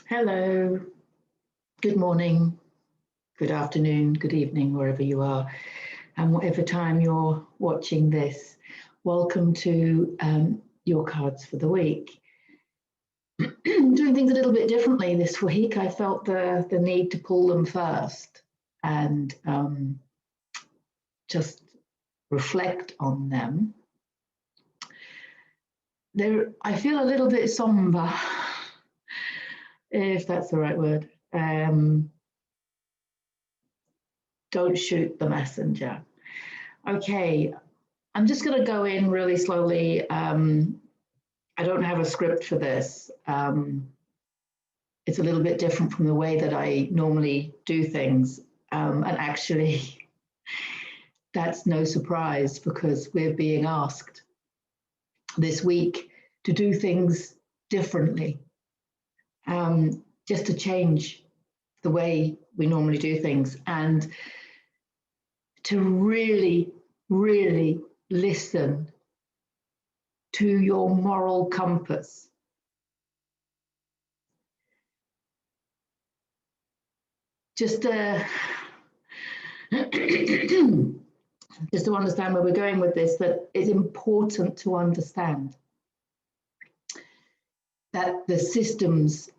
Hello, good morning, good afternoon, good evening, wherever you are, and whatever time you're watching this. Welcome to your cards for the week. Doing things a little bit differently this week. I felt the need to pull them first and just reflect on them. I feel a little bit somber, if that's the right word. Don't shoot the messenger. Okay, I'm just going to go in really slowly. I don't have a script for this. It's a little bit different from the way that I normally do things. And actually, that's no surprise because we're being asked this week to do things differently, just to change the way we normally do things and to really, really listen to your moral compass. Just to understand where we're going with this, that it's important to understand that the systems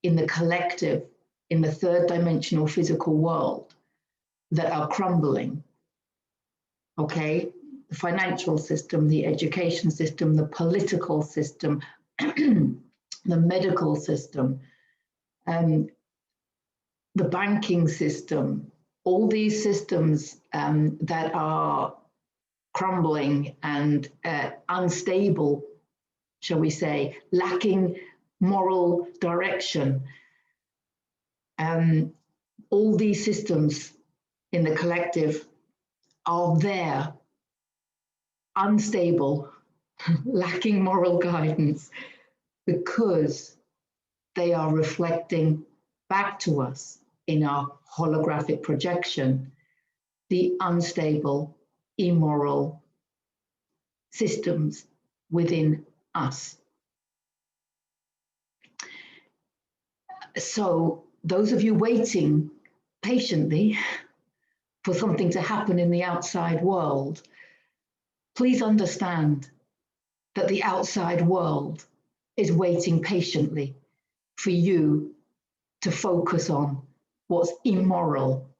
in the collective, in the third dimensional physical world that are crumbling, okay, the financial system, the education system, the political system, the medical system, the banking system, all these systems that are crumbling and unstable, shall we say, lacking moral direction. All these systems in the collective are there, unstable, lacking moral guidance, because they are reflecting back to us in our holographic projection the unstable, immoral systems within us. So those of you waiting patiently for something to happen in the outside world, please understand that the outside world is waiting patiently for you to focus on what's immoral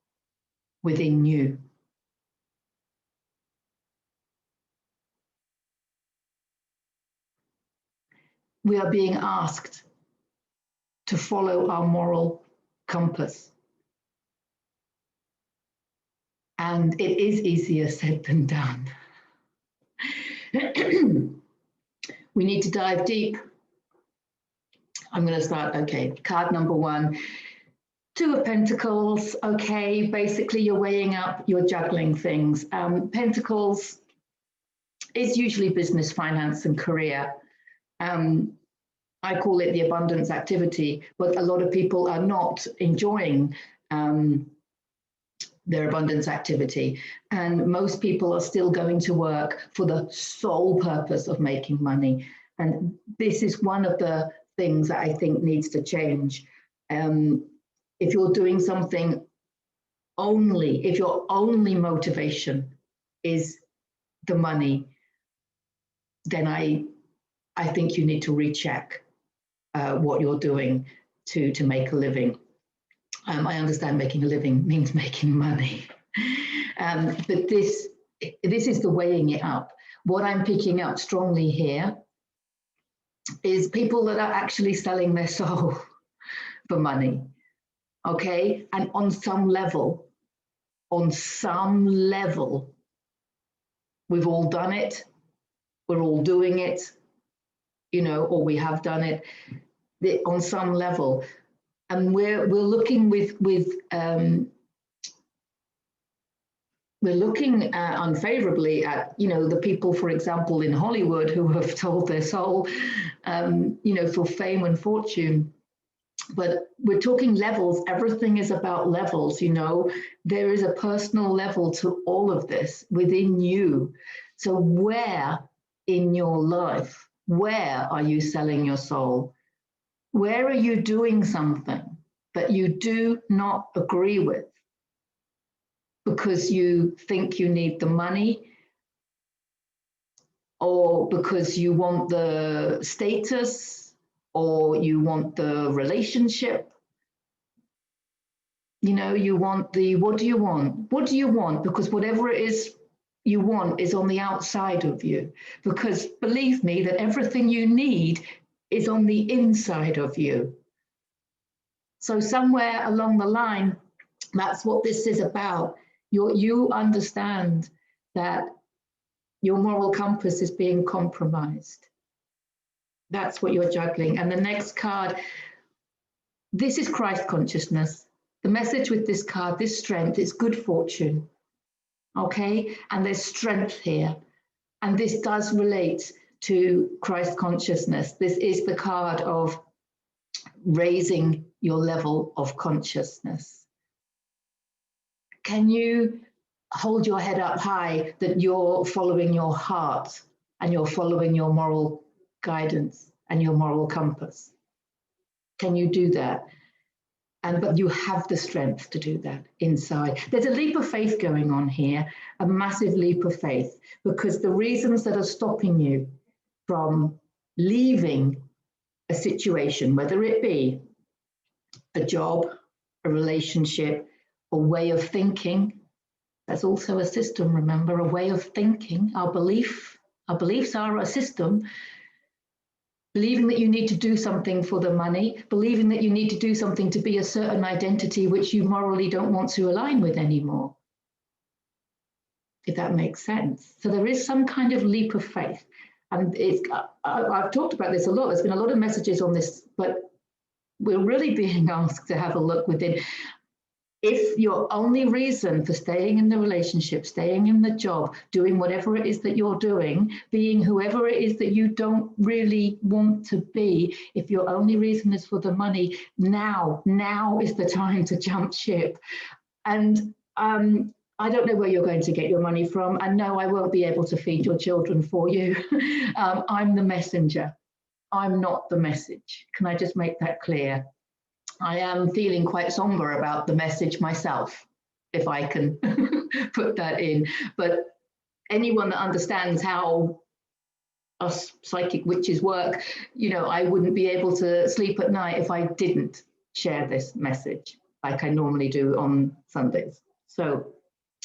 within you. We are being asked to follow our moral compass. And it is easier said than done. We need to dive deep. I'm going to start, okay, card number one. Two of Pentacles, okay, basically you're weighing up, you're juggling things. Pentacles is usually business, finance, and career. I call it the abundance activity, but a lot of people are not enjoying their abundance activity. And most people are still going to work for the sole purpose of making money. And this is one of the things that I think needs to change. If you're doing something only, if your only motivation is the money, then I think you need to recheck what you're doing to make a living. I understand making a living means making money, but this is the weighing it up. What I'm picking up strongly here is people that are actually selling their soul for money, okay? And on some level, we've all done it, we're all doing it, you know, or we have done it on some level. And we're looking we're looking unfavorably at, you know, the people, for example, in Hollywood who have sold their soul, you know, for fame and fortune. But we're talking levels. Everything is about levels, you know. There is a personal level to all of this within you. So where in your life, where are you selling your soul? Where are you doing something that you do not agree with because you think you need the money, or because you want the status, or you want the relationship? You know, you want the, what do you want? What do you want? Because whatever it is you want is on the outside of you. Because believe me, that everything you need is on the inside of you. So somewhere along the line, that's what this is about. You understand that your moral compass is being compromised. That's what you're juggling. And the next card, this is Christ consciousness. The message with this card, this strength, is good fortune. Okay? And there's strength here. And this does relate to Christ consciousness. This is the card of raising your level of consciousness. Can you hold your head up high that you're following your heart and you're following your moral guidance and your moral compass? Can you do that? But you have the strength to do that inside. There's a leap of faith going on here, a massive leap of faith, because the reasons that are stopping you from leaving a situation, whether it be a job, a relationship, a way of thinking, that's also a system, remember, a way of thinking. Our beliefs are a system. Believing that you need to do something for the money, believing that you need to do something to be a certain identity which you morally don't want to align with anymore, if that makes sense. So there is some kind of leap of faith. And I've talked about this a lot. There's been a lot of messages on this, but we're really being asked to have a look within. If your only reason for staying in the relationship, staying in the job, doing whatever it is that you're doing, being whoever it is that you don't really want to be, if your only reason is for the money, now is the time to jump ship. And I don't know where you're going to get your money from. And no, I won't be able to feed your children for you. I'm the messenger. I'm not the message. Can I just make that clear? I am feeling quite somber about the message myself, if I can put that in. But anyone that understands how us psychic witches work, you know, I wouldn't be able to sleep at night if I didn't share this message like I normally do on Sundays. So,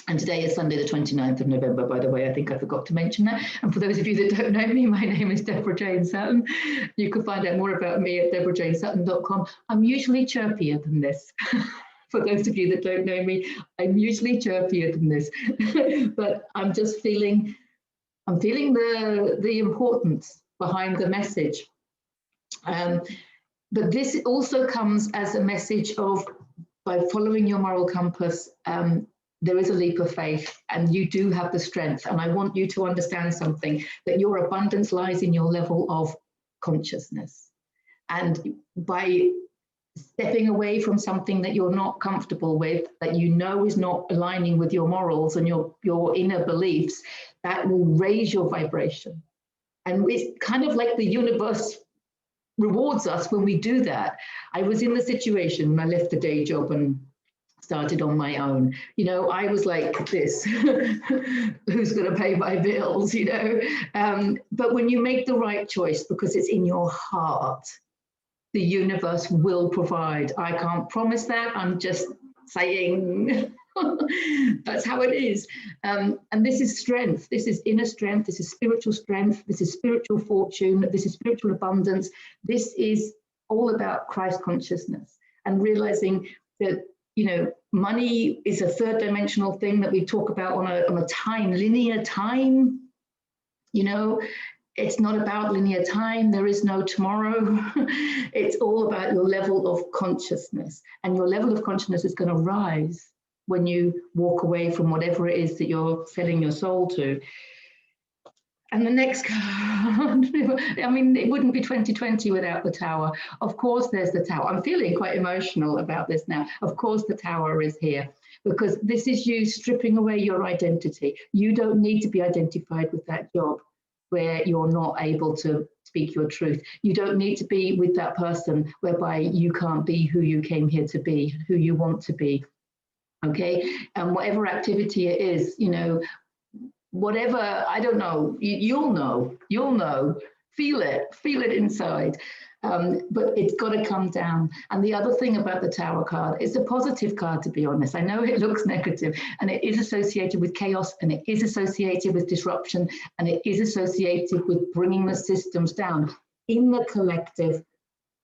and today is Sunday, the 29th of November, by the way. I think I forgot to mention that. And for those of you that don't know me, my name is Deborah Jane Sutton. You can find out more about me at deborahjanesutton.com. I'm usually chirpier than this. For those of you that don't know me, I'm usually chirpier than this. But I'm just feeling, I'm feeling the importance behind the message. But this also comes as a message of, by following your moral compass, there is a leap of faith and you do have the strength. And I want you to understand something, that your abundance lies in your level of consciousness. And by stepping away from something that you're not comfortable with, that you know is not aligning with your morals and your inner beliefs, that will raise your vibration. And it's kind of like the universe rewards us when we do that. I was in the situation when I left the day job and started on my own. You know, I was like this, who's going to pay my bills, you know? But when you make the right choice, because it's in your heart, the universe will provide. I can't promise that. I'm just saying that's how it is. And this is strength. This is inner strength. This is spiritual strength. This is spiritual fortune. This is spiritual abundance. This is all about Christ consciousness and realizing that, you know, money is a third dimensional thing that we talk about on a time, linear time. You know, it's not about linear time. There is no tomorrow. It's all about your level of consciousness. And your level of consciousness is going to rise when you walk away from whatever it is that you're selling your soul to. And the next card, I mean, it wouldn't be 2020 without the Tower. Of course, there's the Tower. I'm feeling quite emotional about this now. Of course, the Tower is here because this is you stripping away your identity. You don't need to be identified with that job where you're not able to speak your truth. You don't need to be with that person whereby you can't be who you came here to be, who you want to be. Okay, and whatever activity it is, you know, whatever, I don't know, you'll know, feel it inside. But it's got to come down. And the other thing about the Tower card, it's a positive card, to be honest. I know it looks negative, and it is associated with chaos, and it is associated with disruption, and it is associated with bringing the systems down in the collective,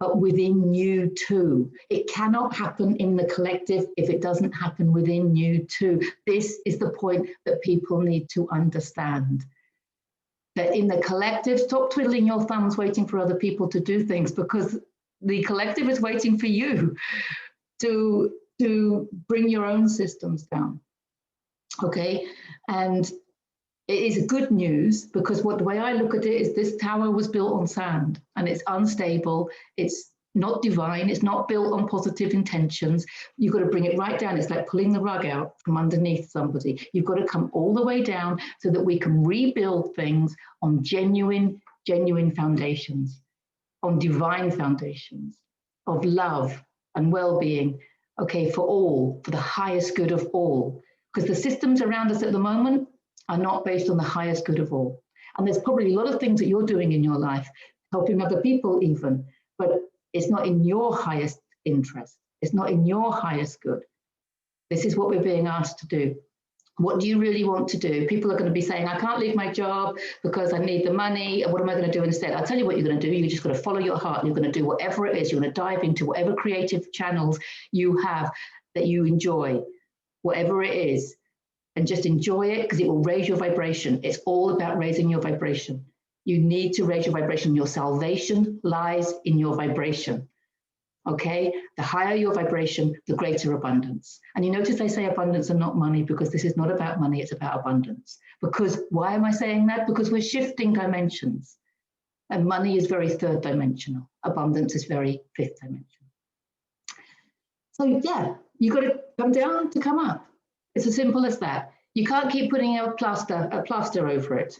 but within you too. It cannot happen in the collective if it doesn't happen within you too. This is the point that people need to understand. That in the collective, stop twiddling your thumbs waiting for other people to do things, because the collective is waiting for you to bring your own systems down. Okay, and it is good news, because the way I look at it is this tower was built on sand, and it's unstable, it's not divine, it's not built on positive intentions. You've got to bring it right down. It's like pulling the rug out from underneath somebody. You've got to come all the way down so that we can rebuild things on genuine foundations, on divine foundations of love and well-being, okay, for all, for the highest good of all. Because the systems around us at the moment are not based on the highest good of all. And there's probably a lot of things that you're doing in your life, helping other people even, but it's not in your highest interest. It's not in your highest good. This is what we're being asked to do. What do you really want to do? People are going to be saying, I can't leave my job because I need the money. What am I going to do instead? I'll tell you what you're going to do. You're just going to follow your heart. You're going to do whatever it is. You're going to dive into whatever creative channels you have that you enjoy, whatever it is, and just enjoy it, because it will raise your vibration. It's all about raising your vibration. You need to raise your vibration. Your salvation lies in your vibration. Okay, the higher your vibration, the greater abundance. And you notice I say abundance and not money, because this is not about money, it's about abundance. Because why am I saying that? Because we're shifting dimensions. And money is very third dimensional. Abundance is very fifth dimensional. So yeah, you got to come down to come up. It's as simple as that. You can't keep putting a plaster over it.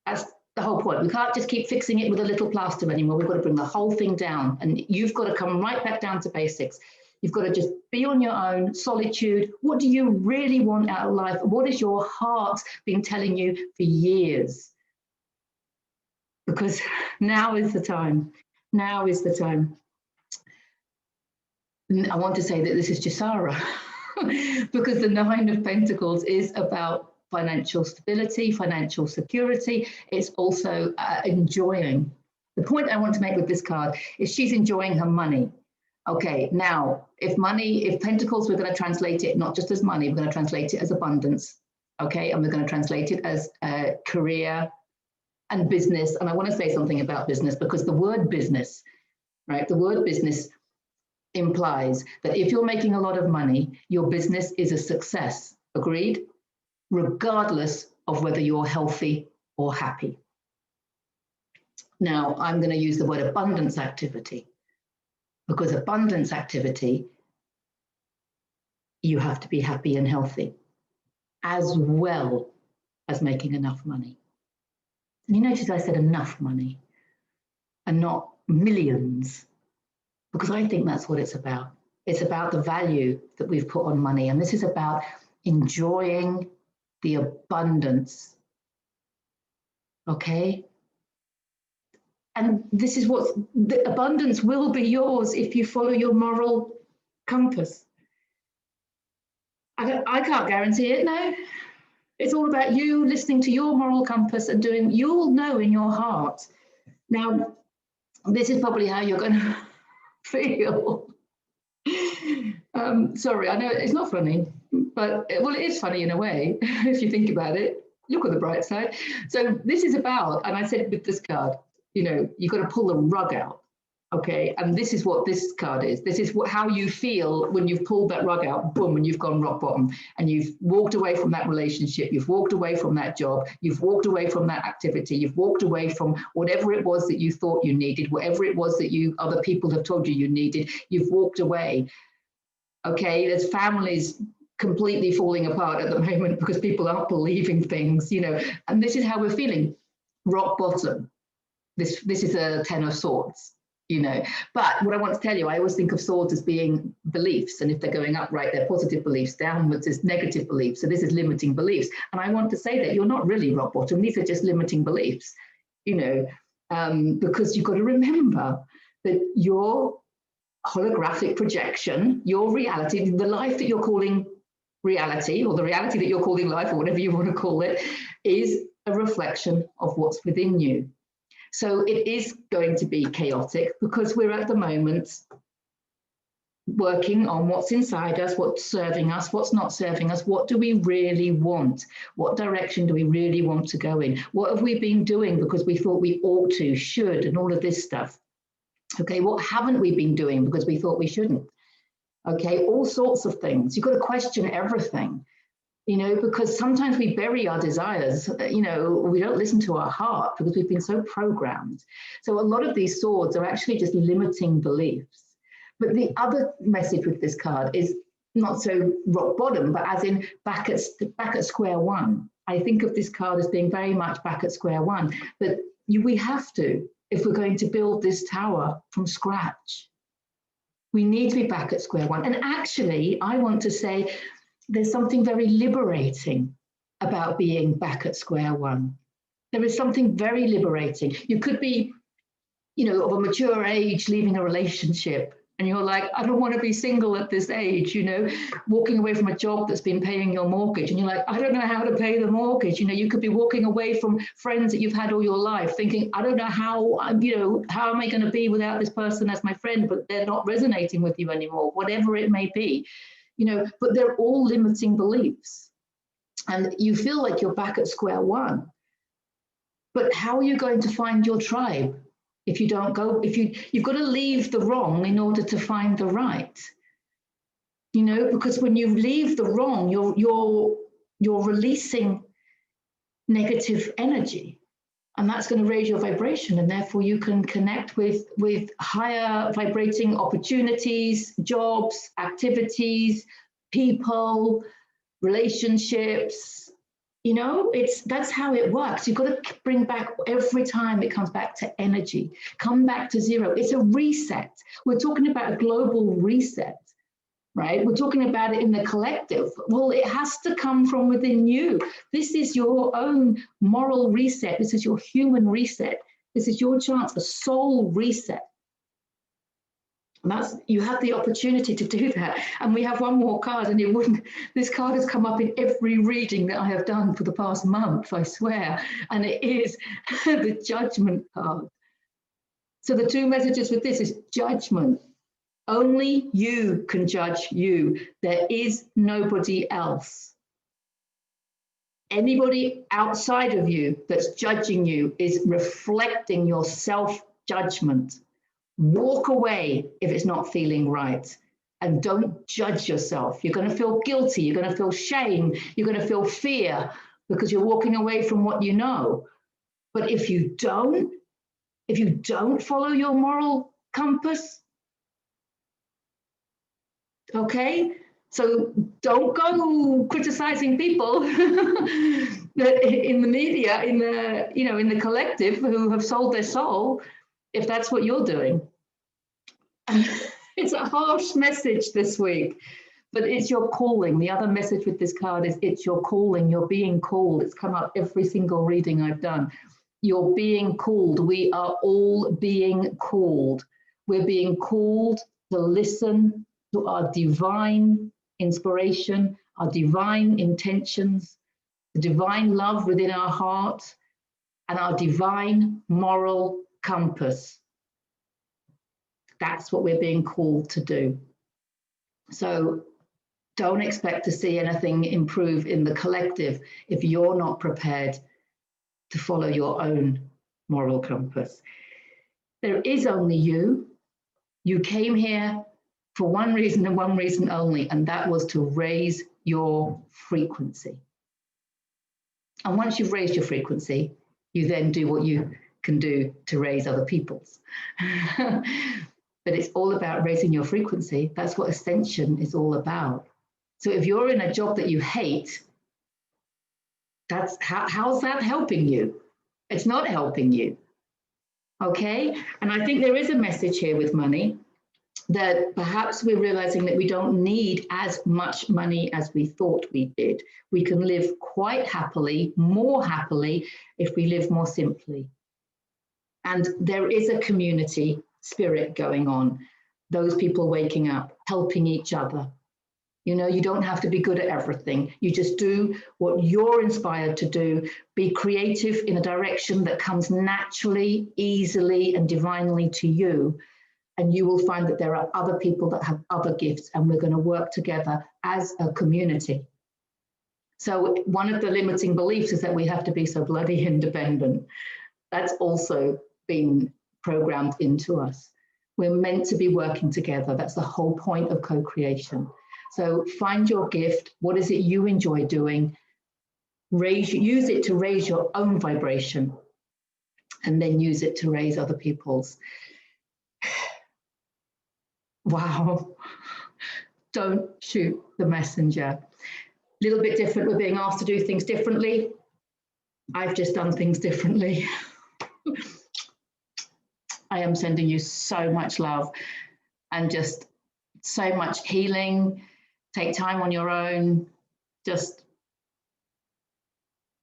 That's the whole point. We can't just keep fixing it with a little plaster anymore. We've got to bring the whole thing down, and you've got to come right back down to basics. You've got to just be on your own, solitude. What do you really want out of life? What has your heart been telling you for years? Because now is the time. Now is the time. I want to say that this is Jasara, because the Nine of Pentacles is about financial stability, financial security. It's also enjoying. The point I want to make with this card is she's enjoying her money. Okay, now, if Pentacles, we're going to translate it not just as money, we're going to translate it as abundance. Okay, and we're going to translate it as career and business. And I want to say something about business, because the word business, right? The word business implies that if you're making a lot of money, your business is a success. Agreed? Regardless of whether you're healthy or happy. Now, I'm going to use the word abundance activity, because abundance activity, you have to be happy and healthy, as well as making enough money. And you notice I said enough money and not millions, because I think that's what it's about. It's about the value that we've put on money. And this is about enjoying the abundance, okay? And this is what, the abundance will be yours if you follow your moral compass. I can't guarantee it, no. It's all about you listening to your moral compass and doing, you'll know in your heart. Now, this is probably how you're going to feel. Sorry, I know it's not funny, but well, it is funny in a way, if you think about it. Look at the bright side. So this is about, and I said with this card, you know, you've got to pull the rug out, okay? And this is what this card is. This is how you feel when you've pulled that rug out, boom, and you've gone rock bottom, and you've walked away from that relationship, you've walked away from that job, you've walked away from that activity, you've walked away from whatever it was that you thought you needed, whatever it was that other people have told you needed, you've walked away. Okay, there's families completely falling apart at the moment because people aren't believing things, you know, and this is how we're feeling, rock bottom. this is a 10 of swords, you know. But what I want to tell you, I always think of swords as being beliefs, and if they're going upright, they're positive beliefs, downwards is negative beliefs. So this is limiting beliefs. And I want to say that you're not really rock bottom, these are just limiting beliefs, you know, because you've got to remember that your holographic projection, your reality, the life that you're calling reality, or the reality that you're calling life, or whatever you want to call it, is a reflection of what's within you. So it is going to be chaotic because we're at the moment working on what's inside us, what's serving us, what's not serving us, what do we really want? What direction do we really want to go in? What have we been doing because we thought we ought to, should, and all of this stuff? Okay, what haven't we been doing because we thought we shouldn't? Okay, all sorts of things. You've got to question everything. You know, because sometimes we bury our desires, you know, we don't listen to our heart because we've been so programmed. So a lot of these swords are actually just limiting beliefs. But the other message with this card is not so rock bottom, but as in back at square one. I think of this card as being very much back at square one. But we have to, if we're going to build this tower from scratch. We need to be back at square one. And actually, I want to say, there's something very liberating about being back at square one. There is something very liberating. You could be, you know, of a mature age, leaving a relationship, and you're like, I don't want to be single at this age, you know, walking away from a job that's been paying your mortgage, and you're like, I don't know how to pay the mortgage. You know, you could be walking away from friends that you've had all your life, thinking, I don't know how, you know, how am I going to be without this person as my friend, but they're not resonating with you anymore, whatever it may be. You know, but they're all limiting beliefs. And you feel like you're back at square one. But how are you going to find your tribe if you don't go, you've got to leave the wrong in order to find the right. You know, because when you leave the wrong, you're releasing negative energy. And that's going to raise your vibration, and therefore you can connect with higher vibrating opportunities, jobs, activities, people, relationships. You know, that's how it works. You've got to bring back, every time it comes back to energy, come back to zero. It's a reset. We're talking about a global reset. Right? We're talking about it in the collective. Well, it has to come from within you. This is your own moral reset. This is your human reset. This is your chance, a soul reset. And you have the opportunity to do that. And we have one more card, and this card has come up in every reading that I have done for the past month, I swear. And it is the Judgment card. So the two messages with this is judgment. Only you can judge you. There is nobody else. Anybody outside of you that's judging you is reflecting your self-judgment. Walk away if it's not feeling right, and don't judge yourself. You're going to feel guilty. You're going to feel shame. You're going to feel fear because you're walking away from what you know. But if you don't follow your moral compass, okay, so don't go criticizing people in the media, in the collective, who have sold their soul, if that's what you're doing. It's a harsh message this week, but it's your calling. The other message with this card is it's your calling. You're being called. It's come up every single reading I've done. You're being called. We are all being called. We're being called to listen to our divine inspiration, our divine intentions, the divine love within our heart, and our divine moral compass. That's what we're being called to do. So don't expect to see anything improve in the collective if you're not prepared to follow your own moral compass. There is only you. You came here for one reason and one reason only, and that was to raise your frequency. And once you've raised your frequency, you then do what you can do to raise other people's. But it's all about raising your frequency. That's what ascension is all about. So if you're in a job that you hate, how's that helping you? It's not helping you. Okay, and I think there is a message here with money, that perhaps we're realizing that we don't need as much money as we thought we did. We can live quite happily, more happily, if we live more simply. And there is a community spirit going on. Those people waking up, helping each other. You know, you don't have to be good at everything. You just do what you're inspired to do. Be creative in a direction that comes naturally, easily, and divinely to you. And you will find that there are other people that have other gifts, and we're going to work together as a community. So one of the limiting beliefs is that we have to be so bloody independent. That's also been programmed into us. We're meant to be working together. That's the whole point of co-creation. So find your gift. What is it you enjoy doing? Use it to raise your own vibration, and then use it to raise other people's. Wow. Don't shoot the messenger. A little bit different. We're being asked to do things differently. I've just done things differently. I am sending you so much love and just so much healing. Take time on your own. Just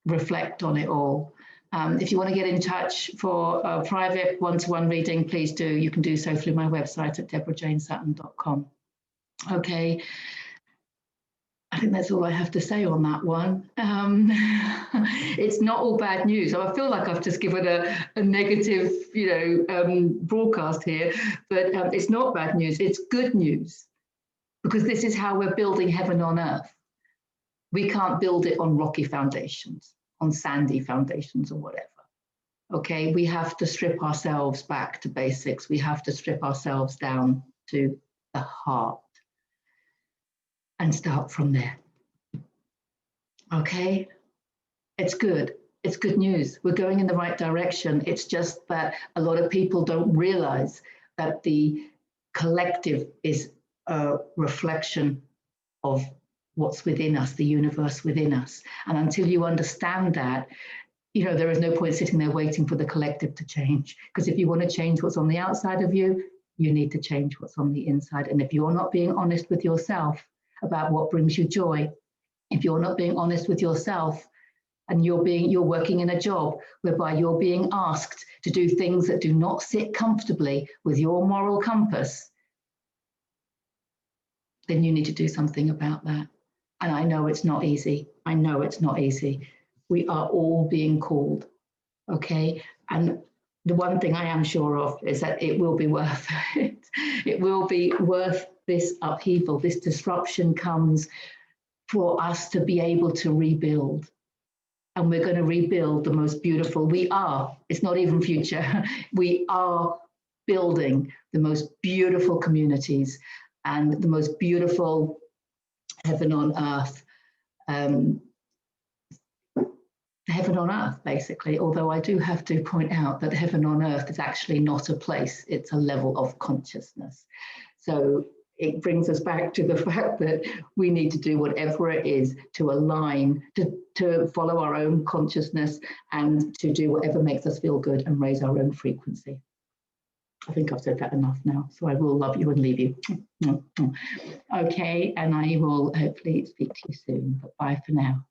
reflect on it all. If you want to get in touch for a private one-to-one reading, please do. You can do so through my website at deborahjanesutton.com. Okay. I think that's all I have to say on that one. It's not all bad news. So I feel like I've just given a negative, broadcast here, but it's not bad news. It's good news, because this is how we're building heaven on earth. We can't build it on rocky foundations, on sandy foundations or whatever. Okay, we have to strip ourselves back to basics. We have to strip ourselves down to the heart and start from there. Okay, it's good. It's good news. We're going in the right direction. It's just that a lot of people don't realize that the collective is a reflection of what's within us, the universe within us. And until you understand that, there is no point sitting there waiting for the collective to change. Because if you want to change what's on the outside of you, you need to change what's on the inside. And if you're not being honest with yourself about what brings you joy, if you're not being honest with yourself, and you're working in a job whereby you're being asked to do things that do not sit comfortably with your moral compass, then you need to do something about that. And I know it's not easy. I know it's not easy. We are all being called, okay? And the one thing I am sure of is that it will be worth it. It will be worth this upheaval. This disruption comes for us to be able to rebuild. And we're going to rebuild the most beautiful. It's not even future. We are building the most beautiful communities and the most beautiful heaven on earth. Heaven on earth, basically, although I do have to point out that heaven on earth is actually not a place, it's a level of consciousness. So it brings us back to the fact that we need to do whatever it is to align, to follow our own consciousness and to do whatever makes us feel good and raise our own frequency. I think I've said that enough now, so I will love you and leave you. Okay, and I will hopefully speak to you soon, but bye for now.